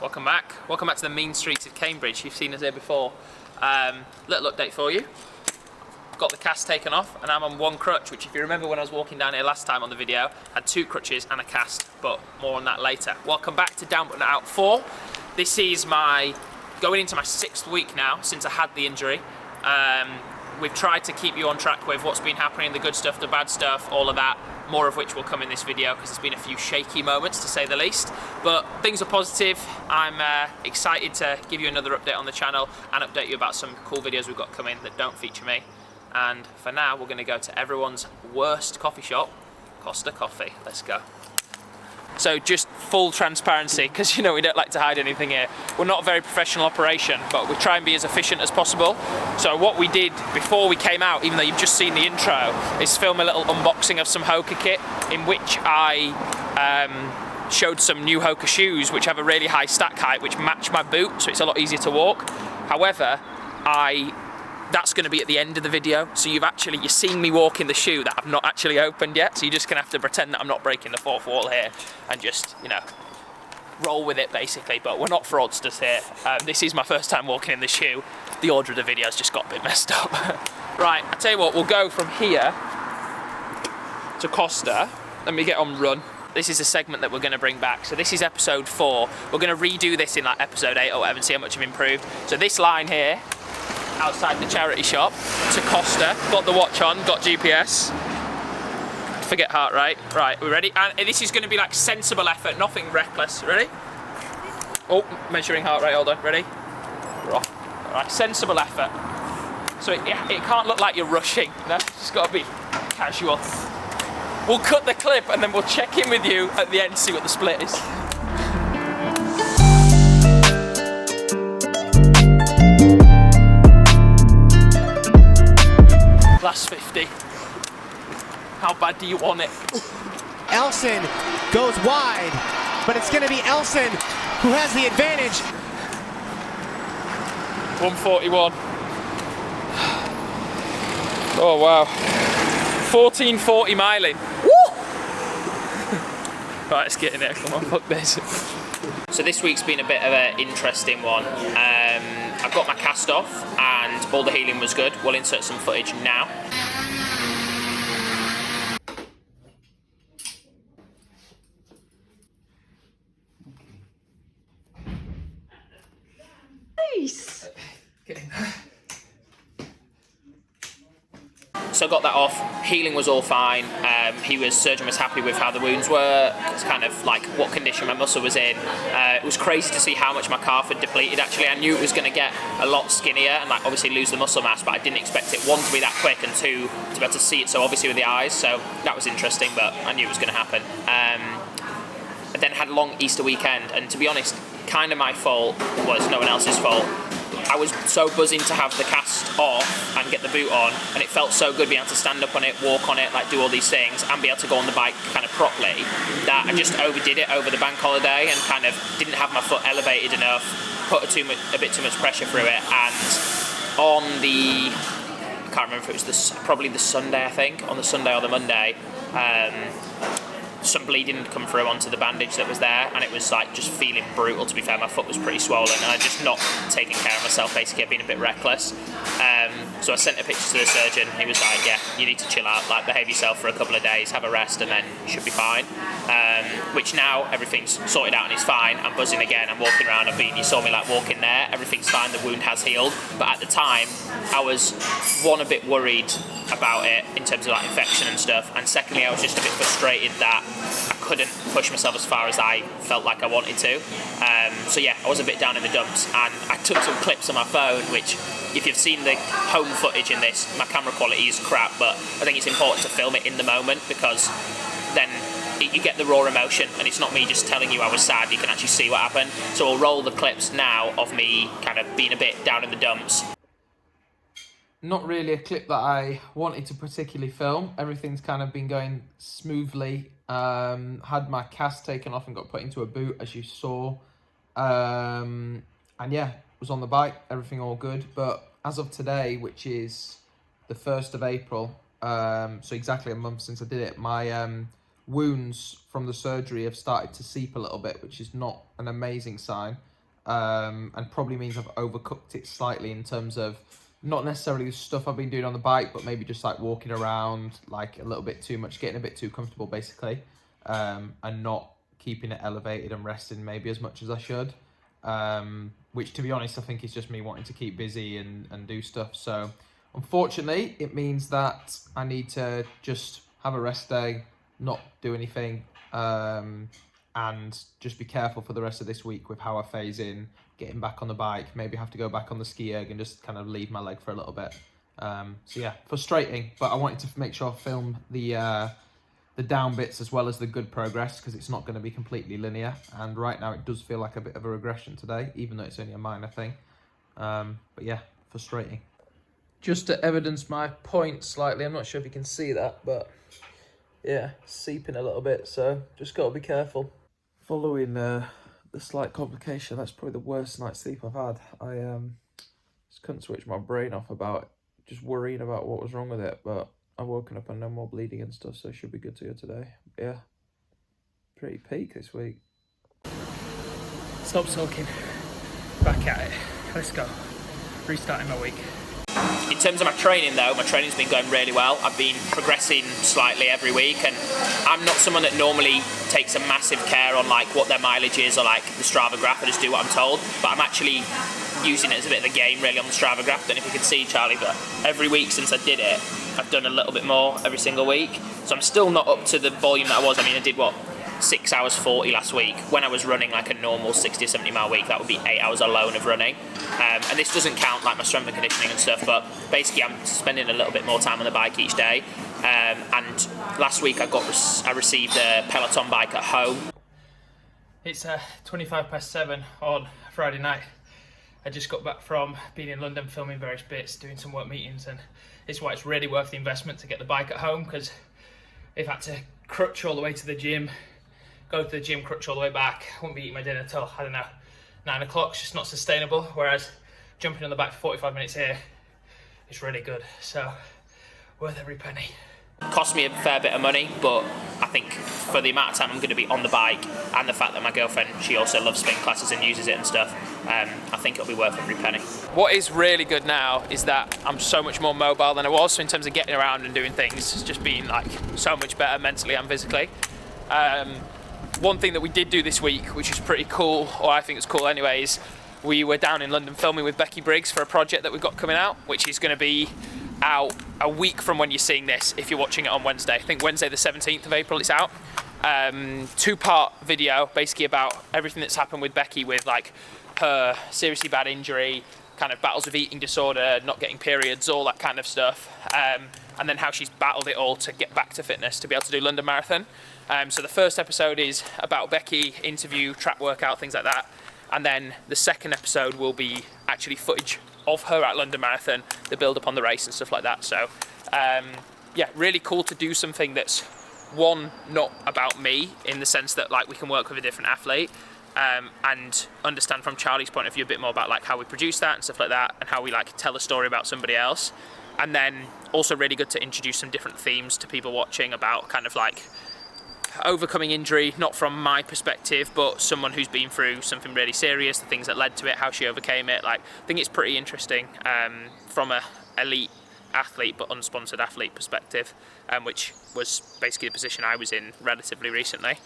Welcome back. Welcome back to the mean streets of Cambridge. You've seen us here before. Little update for you. Got the cast taken off and I'm on one crutch, which if you remember when I was walking down here last time on the video, had 2 crutches and a cast, but more on that later. Welcome back to Down But Not Out 4. This is going into my 6th week now since I had the injury. We've tried to keep you on track with what's been happening, the good stuff, the bad stuff, all of that. More of which will come in this video because there's been a few shaky moments to say the least. But things are positive. I'm excited to give you another update on the channel and update you about some cool videos we've got coming that don't feature me. And for now, we're going to go to everyone's worst coffee shop, Costa Coffee. Let's go. So just full transparency, because you know we don't like to hide anything here. We're not a very professional operation, but we try and be as efficient as possible. So what we did before we came out, even though you've just seen the intro, is film a little unboxing of some HOKA kit, in which I showed some new HOKA shoes, which have a really high stack height, which match my boot, so it's a lot easier to walk. However, that's going to be at the end of the video, so you're seeing me walk in the shoe that I've not actually opened yet, so you're just going to have to pretend that I'm not breaking the fourth wall here and just, you know, roll with it basically. But we're not fraudsters here. This is my first time walking in the shoe. The order of the video's just got a bit messed up. Right, I tell you what, we'll go from here to Costa. Let me get on run. This is a segment that we're going to bring back. So this is episode 4. We're going to redo this in like episode 8 or whatever and see how much I've improved. So this line here, outside the charity shop to Costa, got the watch on, got GPS, forget heart rate. Right, we ready? And this is going to be like sensible effort, nothing reckless. Ready? Oh, measuring heart rate, hold on, ready? We're off. All right, sensible effort. So it can't look like you're rushing, no? It's just got to be casual. We'll cut the clip and then we'll check in with you at the end to see what the split is. Last 50. How bad do you want it? Elson goes wide, but it's going to be Elson who has the advantage. 141. Oh wow. 1440 miling. Woo! Right, let's get in there. Come on, fuck this. So this week's been a bit of an interesting one. I've got my cast off and all the healing was good. We'll insert some footage now. Nice. Okay. So I got that off, healing was all fine. Surgeon was happy with how the wounds were. It's kind of like what condition my muscle was in. It was crazy to see how much my calf had depleted actually. I knew it was going to get a lot skinnier and like obviously lose the muscle mass, but I didn't expect it, 1, to be that quick, and 2, to be able to see it so obviously with the eyes. So that was interesting, but I knew it was going to happen. I then had a long Easter weekend, and to be honest, kind of my fault was no one else's fault. I was so buzzing to have the cast off and get the boot on, and it felt so good being able to stand up on it, walk on it, like do all these things, and be able to go on the bike kind of properly, that I just overdid it over the bank holiday and kind of didn't have my foot elevated enough, put a bit too much pressure through it, and on the, I can't remember if it was probably the Sunday, I think, on the Sunday or the Monday, some bleeding had come through onto the bandage that was there, and it was like just feeling brutal. To be fair, my foot was pretty swollen and I just not taking care of myself, basically. I'd been a bit reckless. So I sent a picture to the surgeon. He was like, yeah, you need to chill out, like behave yourself for a couple of days, have a rest, and then you should be fine. Which now everything's sorted out and it's fine. I'm buzzing again, I'm walking around, you saw me like walking there, everything's fine, the wound has healed. But at the time, I was, 1, a bit worried about it in terms of like infection and stuff, and secondly I was just a bit frustrated that I couldn't push myself as far as I felt like I wanted to. So yeah, I was a bit down in the dumps, and I took some clips on my phone, which if you've seen the home footage in this, my camera quality is crap, but I think it's important to film it in the moment because then you get the raw emotion, and it's not me just telling you I was sad, you can actually see what happened. So I'll roll the clips now of me kind of being a bit down in the dumps. Not really a clip that I wanted to particularly film. Everything's kind of been going smoothly. Had my cast taken off and got put into a boot, as you saw. And yeah, was on the bike, everything all good. But as of today, which is the 1st of April, so exactly a month since I did it, my wounds from the surgery have started to seep a little bit, which is not an amazing sign. and probably means I've overcooked it slightly in terms of not necessarily the stuff I've been doing on the bike, but maybe just like walking around like a little bit too much, getting a bit too comfortable basically, and not keeping it elevated and resting maybe as much as I should, which to be honest I think is just me wanting to keep busy and do stuff. So unfortunately it means that I need to just have a rest day, not do anything, and just be careful for the rest of this week with how I phase in getting back on the bike. Maybe have to go back on the ski erg and just kind of leave my leg for a little bit. So yeah, frustrating, but I wanted to make sure I film the down bits as well as the good progress, because it's not going to be completely linear, and right now it does feel like a bit of a regression today, even though it's only a minor thing. But yeah, frustrating. Just to evidence my point slightly, I'm not sure if you can see that, but yeah, seeping a little bit, so just got to be careful. Following the slight complication, that's probably the worst night's sleep I've had. I just couldn't switch my brain off about just worrying about what was wrong with it, but I've woken up and no more bleeding and stuff, so it should be good to go today. But yeah, pretty peak this week. Stop sulking. Back at it. Let's go. Restarting my week. In terms of my training though, my training's been going really well. I've been progressing slightly every week, and I'm not someone that normally takes a massive care on like what their mileage is or like the Strava graph. I just do what I'm told, but I'm actually using it as a bit of a game really on the Strava graph. Don't know if you can see, Charlie, but every week since I did it, I've done a little bit more every single week. So I'm still not up to the volume that I was. I mean, I did what, 6 hours 40 last week. When I was running like a normal 60 or 70 mile week, that would be 8 hours alone of running. And this doesn't count like my strength and conditioning and stuff, but basically I'm spending a little bit more time on the bike each day. And last week I received a Peloton bike at home. It's 7:25 on Friday night. I just got back from being in London filming various bits, doing some work meetings, and it's why it's really worth the investment to get the bike at home, because if I had to crutch all the way to the gym, go to the gym, crutch all the way back, I wouldn't be eating my dinner till, I don't know, 9 o'clock. It's just not sustainable, whereas jumping on the bike for 45 minutes here is really good, so worth every penny. Cost me a fair bit of money, but I think for the amount of time I'm going to be on the bike and the fact that my girlfriend, she also loves spin classes and uses it and stuff, I think it'll be worth every penny. What is really good now is that I'm so much more mobile than I was, so in terms of getting around and doing things, it's just been like so much better mentally and physically. One thing that we did do this week, which is pretty cool, or I think it's cool anyways, we were down in London filming with Becky Briggs for a project that we've got coming out, which is going to be out a week from when you're seeing this, if you're watching it on Wednesday. I think Wednesday the 17th of April it's out. 2-part video basically about everything that's happened with Becky, with like her seriously bad injury, kind of battles with eating disorder, not getting periods, all that kind of stuff, and then how she's battled it all to get back to fitness to be able to do London Marathon. So the first episode is about Becky, interview, track workout, things like that, and then the second episode will be actually footage of her at London Marathon, the build up on the race and stuff like that. So yeah, really cool to do something that's, one, not about me in the sense that like we can work with a different athlete, and understand from Charlie's point of view a bit more about like how we produce that and stuff like that, and how we like tell a story about somebody else. And then also really good to introduce some different themes to people watching about kind of like overcoming injury, not from my perspective, but someone who's been through something really serious, the things that led to it, how she overcame it. Like, I think it's pretty interesting from a elite athlete but unsponsored athlete perspective, which was basically the position I was in relatively recently.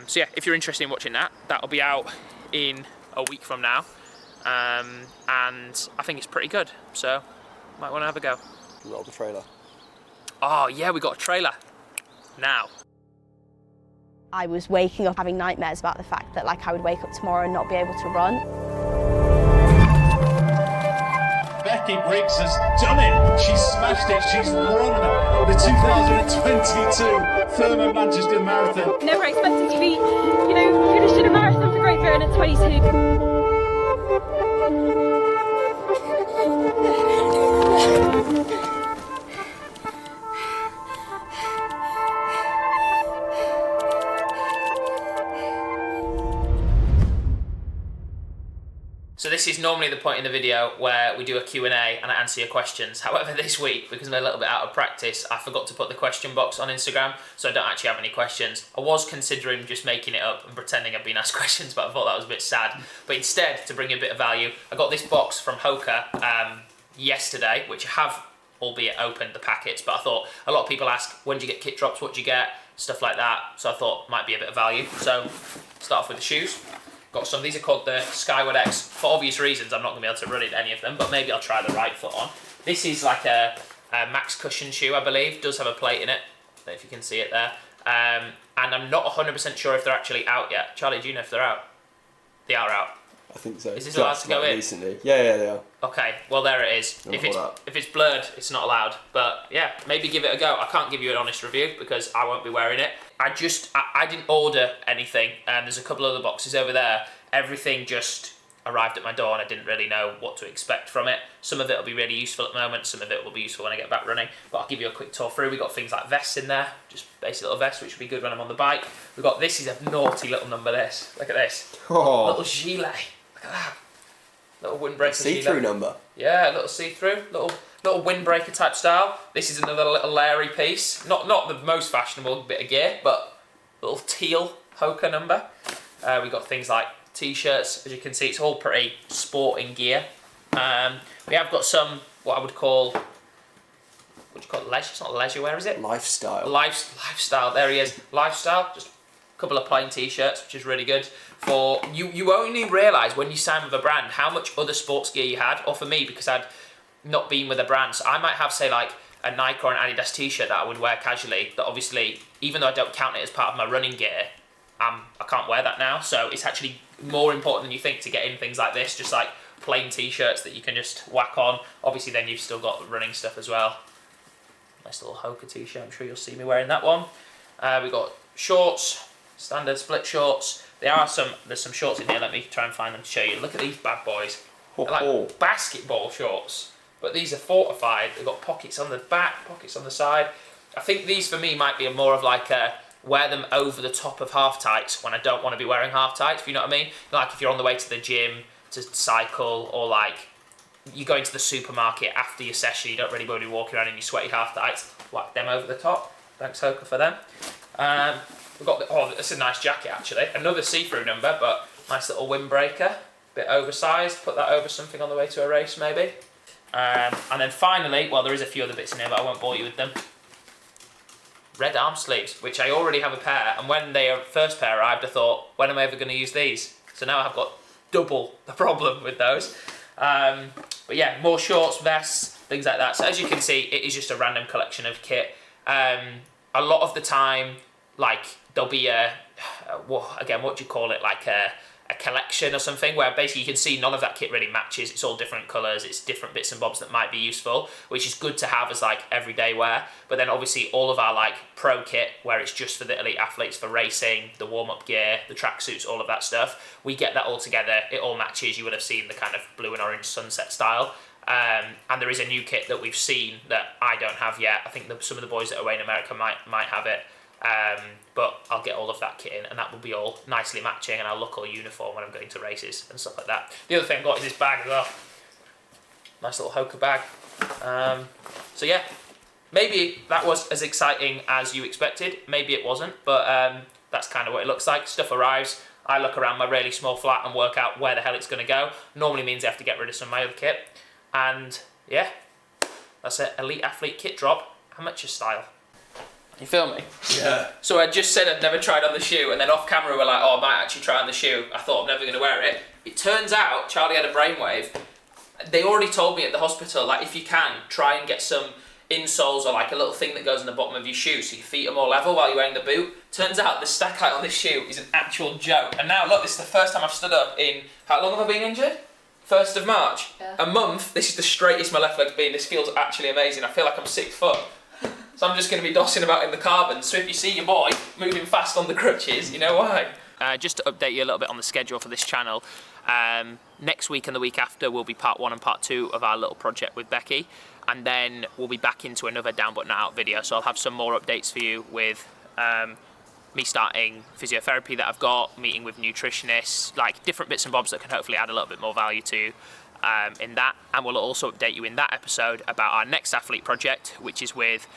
So yeah, if you're interested in watching that, that'll be out in a week from now, and I think it's pretty good, so might want to have a go. Roll the trailer. Oh yeah, we got a trailer now. I was waking up having nightmares about the fact that like I would wake up tomorrow and not be able to run. Becky Briggs has done it. She's smashed it. She's won the 2022 Thurman Manchester Marathon. Never expected to be, finishing a marathon for Great Britain at 22. So this is normally the point in the video where we do a Q&A and I answer your questions. However, this week, because I'm a little bit out of practice, I forgot to put the question box on Instagram, so I don't actually have any questions. I was considering just making it up and pretending I'd been asked questions, but I thought that was a bit sad. But instead, to bring you a bit of value, I got this box from HOKA yesterday, which I have, albeit opened the packets, but I thought a lot of people ask, when do you get kit drops, what do you get, stuff like that, so I thought might be a bit of value. So, start off with the shoes. Got some, these are called the Skyward X. For obvious reasons, I'm not going to be able to run in any of them, but maybe I'll try the right foot on. This is like a max cushion shoe, I believe. Does have a plate in it. I don't know if you can see it there. And I'm not 100% sure if they're actually out yet. Charlie, do you know if they're out? They are out. I think so. Is this allowed to go in? Recently. Yeah, they are. Okay, well there it is. If it's blurred, it's not allowed. But yeah, maybe give it a go. I can't give you an honest review because I won't be wearing it. I didn't order anything, and there's a couple other boxes over there. Everything just arrived at my door and I didn't really know what to expect from it. Some of it will be really useful at the moment, some of it will be useful when I get back running, but I'll give you a quick tour through. We've got things like vests in there, just basic little vests, which will be good when I'm on the bike. We've got, this is a naughty little number, this. Look at this. Oh. Little gilet. Look at that. Little windbreaker See-through number. Yeah, a little see-through, little windbreaker type style. This is another little Larry piece. Not the most fashionable bit of gear, but little teal HOKA number. We got things like t-shirts. As you can see, it's all pretty sporting gear. We have got some, what I would call, what do you call it, leisure? It's not leisure wear, is it? Lifestyle. Lifestyle, there he is. Lifestyle, just a couple of plain t-shirts, which is really good. For you only realise when you sign with a brand how much other sports gear you had, or for me, because I'd not been with a brand, so I might have, say, like a Nike or an Adidas t-shirt that I would wear casually, that obviously, even though I don't count it as part of my running gear, I can't wear that now. So it's actually more important than you think to get in things like this, just like plain t-shirts that you can just whack on. Obviously then you've still got the running stuff as well. Nice little HOKA t-shirt, I'm sure you'll see me wearing that one. We've got shorts, standard split shorts. There's some shorts in here, let me try and find them to show you. Look at these bad boys. They're like basketball shorts, but these are fortified. They've got pockets on the back, pockets on the side. I think these for me might be more of like a, wear them over the top of half tights when I don't want to be wearing half tights, if you know what I mean. Like if you're on the way to the gym, to cycle, or like you go into the supermarket after your session, you don't really want to be walking around in your sweaty half tights, whack them over the top. Thanks HOKA for them. We've got, that's a nice jacket actually. Another see-through number, but nice little windbreaker. Bit oversized, put that over something on the way to a race maybe. And then finally, well there is a few other bits in here, but I won't bore you with them. Red arm sleeves, which I already have a pair, and when the first pair arrived I thought, when am I ever going to use these? So now I've got double the problem with those. But yeah, more shorts, vests, things like that. So as you can see, it is just a random collection of kit. A lot of the time, like there'll be what do you call it, like a collection or something, where basically you can see none of that kit really matches. It's all different colours, it's different bits and bobs that might be useful, which is good to have as like everyday wear. But then obviously all of our like pro kit, where it's just for the elite athletes, for racing, the warm-up gear, the tracksuits, all of that stuff, we get that all together, it all matches. You would have seen the kind of blue and orange sunset style. And there is a new kit that we've seen that I don't have yet. I think some of the boys that are away in America might have it. But I'll get all of that kit in, and that will be all nicely matching, and I'll look all uniform when I'm going to races and stuff like that. The other thing I've got is this bag as well. Nice little HOKA bag. So yeah, maybe that was as exciting as you expected. Maybe it wasn't, but that's kind of what it looks like. Stuff arrives, I look around my really small flat and work out where the hell it's going to go. Normally means I have to get rid of some of my other kit. And yeah, that's it. Elite athlete kit drop, amateur style. You feel me? Yeah. So I just said I'd never tried on the shoe, and then off camera we're like, oh, I might actually try on the shoe. I thought I'm never going to wear it. It turns out Charlie had a brainwave. They already told me at the hospital, like, if you can, try and get some insoles or like a little thing that goes in the bottom of your shoe so your feet are more level while you're wearing the boot. Turns out the stack height on this shoe is an actual joke. And now look, this is the first time I've stood up in, how long have I been injured? 1st of March. Yeah. A month. This is the straightest my left leg's been. This feels actually amazing. I feel like I'm 6 foot. So I'm just going to be dossing about in the carbon. So if you see your boy moving fast on the crutches, you know why. Just to update you a little bit on the schedule for this channel, next week and the week after will be part 1 and part 2 of our little project with Becky, and then we'll be back into another down but not out video. So I'll have some more updates for you with me starting physiotherapy that I've got, meeting with nutritionists, like different bits and bobs that can hopefully add a little bit more value to you in that. And we'll also update you in that episode about our next athlete project, which is with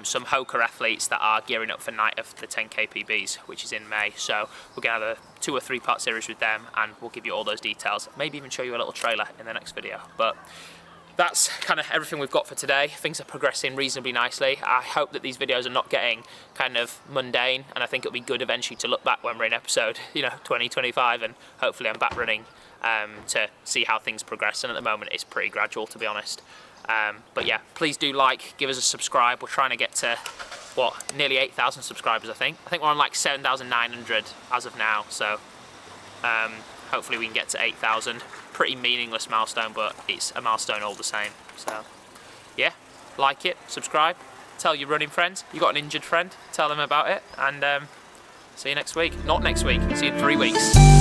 some HOKA athletes that are gearing up for night of the 10K PBs, which is in May. So we're going to have a 2 or 3 part series with them, and we'll give you all those details, maybe even show you a little trailer in the next video. But that's kind of everything we've got for today. Things are progressing reasonably nicely. I hope that these videos are not getting kind of mundane, and I think it'll be good eventually to look back when we're in episode 2025, and hopefully I'm back running to see how things progress. And at the moment it's pretty gradual, to be honest. But yeah, please do give us a subscribe. We're trying to get to nearly 8,000 subscribers. I think we're on like 7,900 as of now, so hopefully we can get to 8,000. Pretty meaningless milestone, but it's a milestone all the same. So yeah, like it, subscribe, tell your running friends. You got an injured friend, tell them about it, and see you next week. Not next week, see you in 3 weeks.